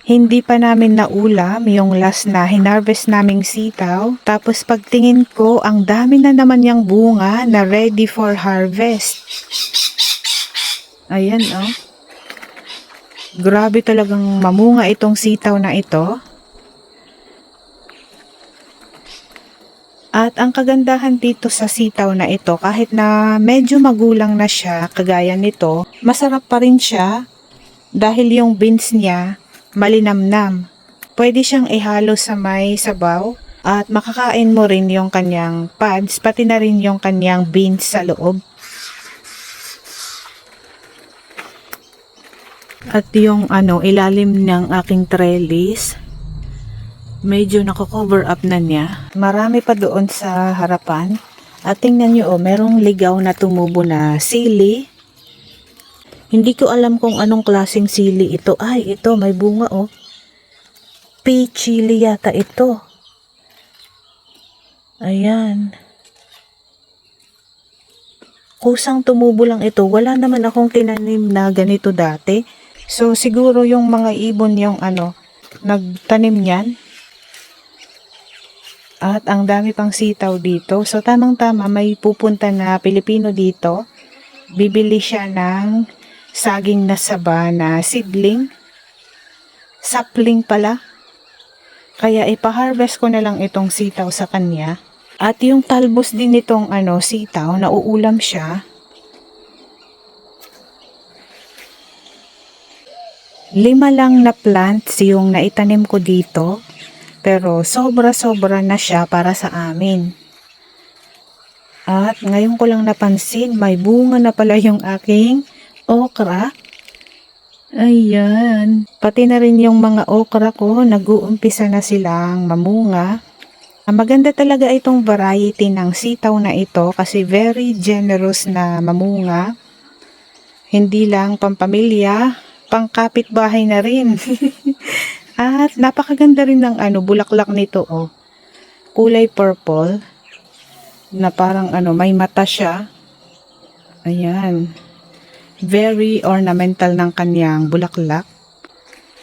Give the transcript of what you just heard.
Hindi pa namin naulam yung last na hinarvest naming sitaw. Tapos pagtingin ko, ang dami na naman yung bunga na ready for harvest. Ayan oh. Grabe talagang mamunga itong sitaw na ito. At ang kagandahan dito sa sitaw na ito, kahit na medyo magulang na siya, kagaya nito, masarap pa rin siya dahil yung beans niya malinamnam. Pwede siyang ihalo sa may sabaw at makakain mo rin yung kanyang pads, pati na rin yung kanyang beans sa loob. At yung ilalim ng aking trellis, medyo nako-cover up na niya. Marami pa doon sa harapan. At tingnan nyo, merong ligaw na tumubo na sili. Hindi ko alam kung anong klaseng sili ito. Ay, ito, may bunga oh. Pea chili yata ito. Ayan. Kusang tumubo lang ito. Wala naman akong tinanim na ganito dati. So, siguro yung mga ibon yung nagtanim niyan. At ang dami pang sitaw dito. So, tamang-tama may pupunta na Pilipino dito. Bibili siya ng saging na saba na seedling. Sapling pala. Kaya ipa-harvest ko na lang itong sitaw sa kanya. At yung talbos din nitong sitaw, nauulam siya. 5 lang na plants yung naitanim ko dito. Pero sobra-sobra na siya para sa amin. At ngayon ko lang napansin, may bunga na pala yung aking okra. Ayan. Pati na rin yung mga okra ko, nag-uumpisa na silang mamunga. Maganda talaga itong variety ng sitaw na ito kasi very generous na mamunga. Hindi lang pampamilya, pang kapitbahay na rin. At napakaganda rin ng bulaklak nito oh. Kulay purple na parang may mata siya. Ayan. Very ornamental ng kanyang bulaklak.